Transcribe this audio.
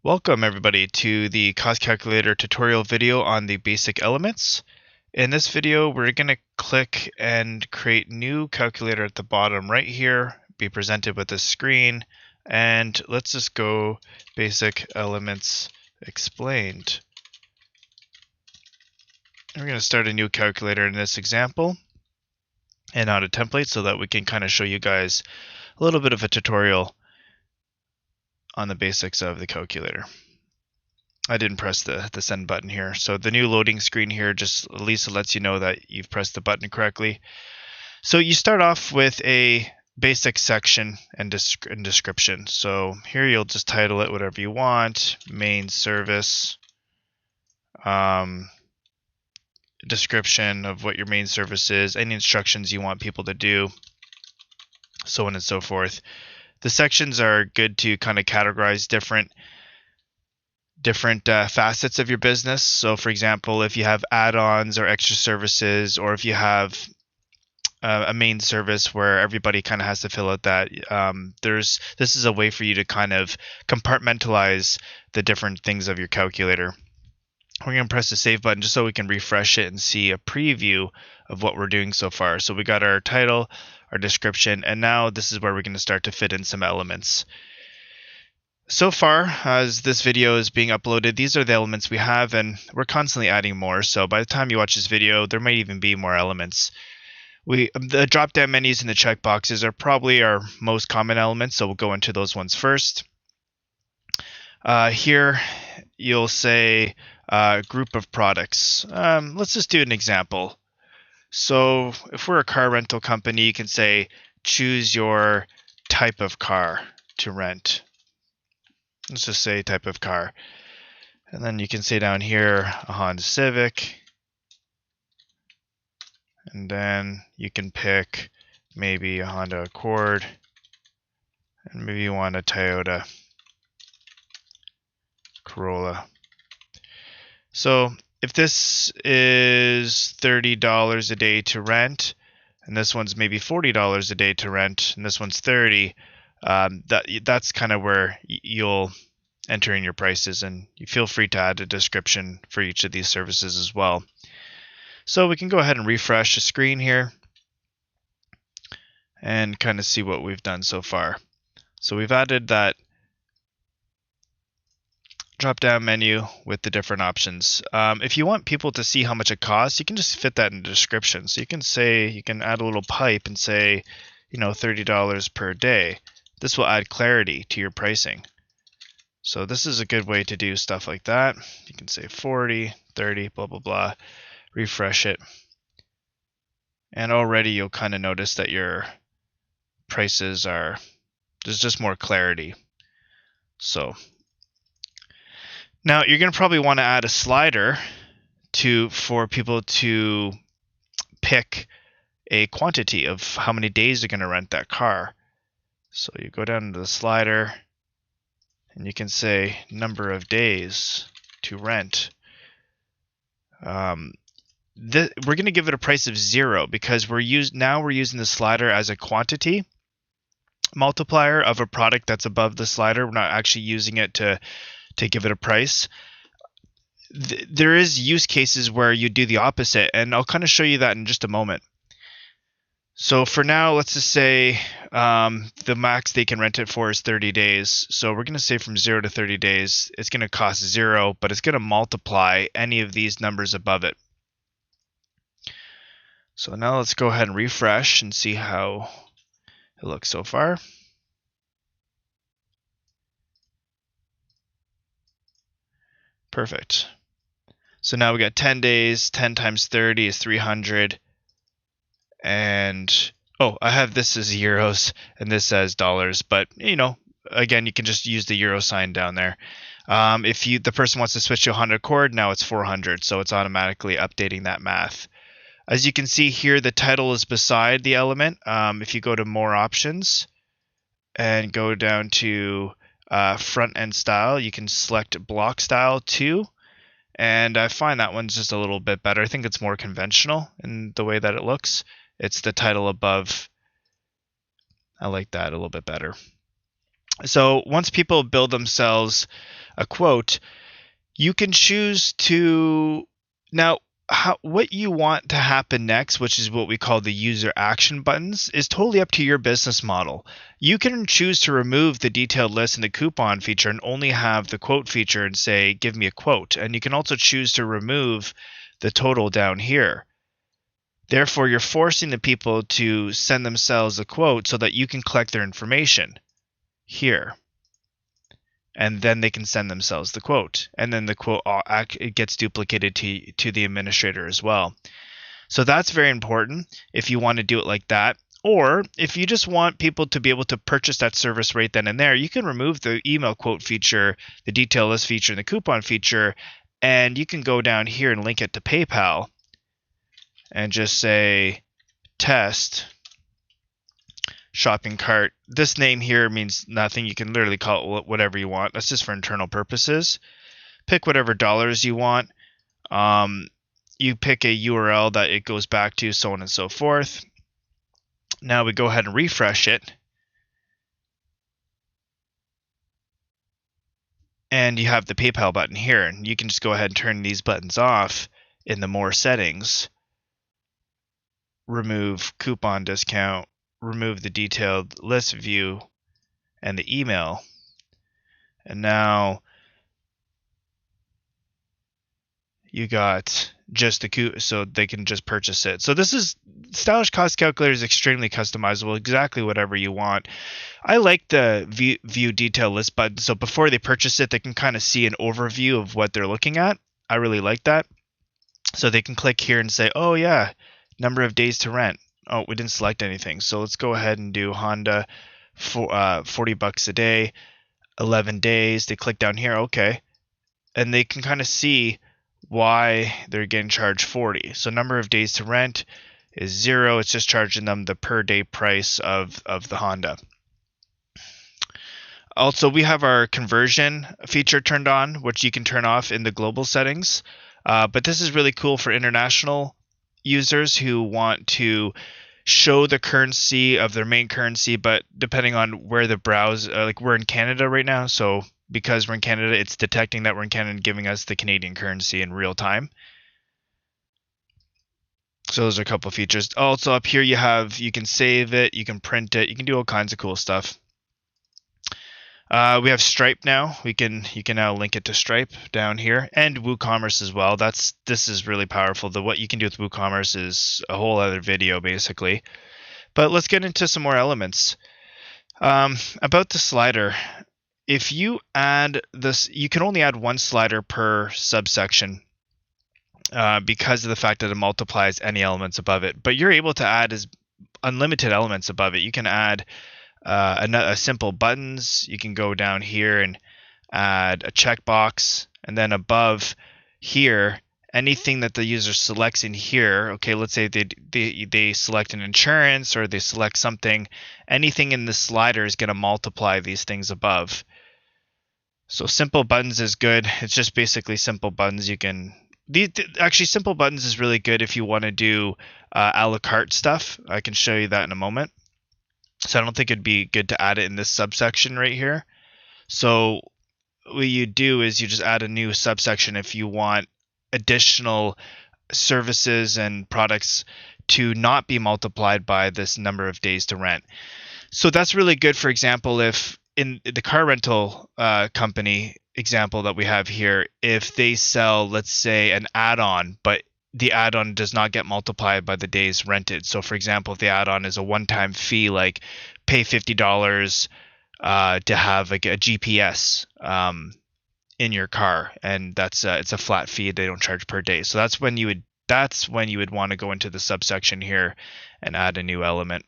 Welcome everybody to the cost calculator tutorial video on the basic elements. In this video, we're going to click and create new calculator at the bottom right here, be presented with a screen, and let's just go basic elements explained. And we're going to start a new calculator in this example and not a template so that we can kind of show you guys a little bit of a tutorial on the basics of the calculator. I didn't press the send button here. So the new loading screen here just at least lets you know that you've pressed the button correctly. So you start off with a basic section and description. So here you'll just title it whatever you want, main service, description of what your main service is, any instructions you want people to do, so on and so forth. The sections are good to kind of categorize different facets of your business. So for example, if you have add-ons or extra services, or if you have a main service where everybody kind of has to fill out that, this is a way for you to kind of compartmentalize the different things of your calculator. We're going to press the save button just so we can refresh it and see a preview of what we're doing so far. So we got our title, our description, and now this is where we're going to start to fit in some elements. So far, as this video is being uploaded, these are the elements we have, and we're constantly adding more. So by the time you watch this video, there might even be more elements. The drop-down menus and the checkboxes are probably our most common elements, so we'll go into those ones first. Here, you'll say group of products. Let's just do an example. So if we're a car rental company, you can say choose your type of car to rent. Let's just say type of car. And then you can say down here a Honda Civic. And then you can pick maybe a Honda Accord. And maybe you want a Toyota Corolla. So if this is $30 a day to rent, and this one's maybe $40 a day to rent, and this one's $30, that's kind of where you'll enter in your prices, and you feel free to add a description for each of these services as well. So we can go ahead and refresh the screen here and kind of see what we've done so far. So we've added that drop-down menu with the different options. If you want people to see how much it costs, you can just fit that in the description. So you can say, you can add a little pipe and say, $30 per day. This will add clarity to your pricing. So this is a good way to do stuff like that. You can say 40, 30, blah, blah, blah. Refresh it. And already you'll kind of notice that your prices there's just more clarity. So now you're going to probably want to add a slider for people to pick a quantity of how many days they're going to rent that car. So you go down to the slider and you can say number of days to rent. We're going to give it a price of 0 because we're using the slider as a quantity multiplier of a product that's above the slider. We're not actually using it to give it a price. There is use cases where you do the opposite, and I'll kind of show you that in just a moment. So for now, let's just say the max they can rent it for is 30 days. So we're going to say from 0 to 30 days, it's going to cost 0, but it's going to multiply any of these numbers above it. So now let's go ahead and refresh and see how it looks so far. Perfect. So now we got 10 days, 10 times 30 is 300. And, I have this as euros and this as dollars, but again, you can just use the euro sign down there. If the person wants to switch to a Honda Accord, now it's 400, so it's automatically updating that math. As you can see here, the title is beside the element. If you go to more options and go down to front end style, you can select block style 2, and I find that one's just a little bit better. I think it's more conventional in the way that it looks. It's the title above. I like that a little bit better. So once people build themselves a quote, you can choose to now what you want to happen next, which is what we call the user action buttons, is totally up to your business model. You can choose to remove the detailed list and the coupon feature and only have the quote feature and say, give me a quote. And you can also choose to remove the total down here. Therefore, you're forcing the people to send themselves a quote so that you can collect their information here. And then they can send themselves the quote. And then the quote it gets duplicated to the administrator as well. So that's very important if you want to do it like that. Or if you just want people to be able to purchase that service right then and there, you can remove the email quote feature, the detail list feature, and the coupon feature, and you can go down here and link it to PayPal and just say test shopping cart. This name here means nothing. You can literally call it whatever you want. That's just for internal purposes. Pick whatever dollars you want. You pick a URL that it goes back to, so on and so forth. Now we go ahead and refresh it. And you have the PayPal button here. And you can just go ahead and turn these buttons off in the more settings. Remove coupon discount. Remove the detailed list view and the email. And now you got just the so they can just purchase it. So this is Stylish Cost Calculator is extremely customizable, exactly whatever you want. I like the view detail list button. So before they purchase it, they can kind of see an overview of what they're looking at. I really like that. So they can click here and say, oh yeah, number of days to rent. Oh, we didn't select anything. So let's go ahead and do Honda for $40 a day, 11 days. They click down here, okay. And they can kind of see why they're getting charged 40. So number of days to rent is 0. It's just charging them the per day price of the Honda. Also, we have our conversion feature turned on, which you can turn off in the global settings. But this is really cool for international users who want to show the currency of their main currency, but depending on where the browse, like we're in Canada right now, so because we're in Canada, it's detecting that we're in Canada and giving us the Canadian currency in real time. So those are a couple of features. Also up here you can save it, you can print it, you can do all kinds of cool stuff. We have Stripe now. You can now link it to Stripe down here, and WooCommerce as well. This is really powerful. What you can do with WooCommerce is a whole other video basically. But let's get into some more elements. About the slider, if you add this, you can only add one slider per subsection because of the fact that it multiplies any elements above it. But you're able to add unlimited elements above it. You can add a simple buttons. You can go down here and add a checkbox, and then above here, anything that the user selects in here. Okay, let's say they select an insurance or they select something. Anything in the slider is going to multiply these things above. So simple buttons is good. It's just basically simple buttons. You can actually simple buttons is really good if you want to do a la carte stuff. I can show you that in a moment. So I don't think it'd be good to add it in this subsection right here. So what you do is you just add a new subsection if you want additional services and products to not be multiplied by this number of days to rent. So that's really good. For example, if in the car rental company example that we have here, if they sell, let's say, an add-on, but the add-on does not get multiplied by the days rented. So for example, if the add-on is a one-time fee, like pay $50 to have like a GPS in your car, and it's a flat fee. They don't charge per day. So that's when you would want to go into the subsection here and add a new element.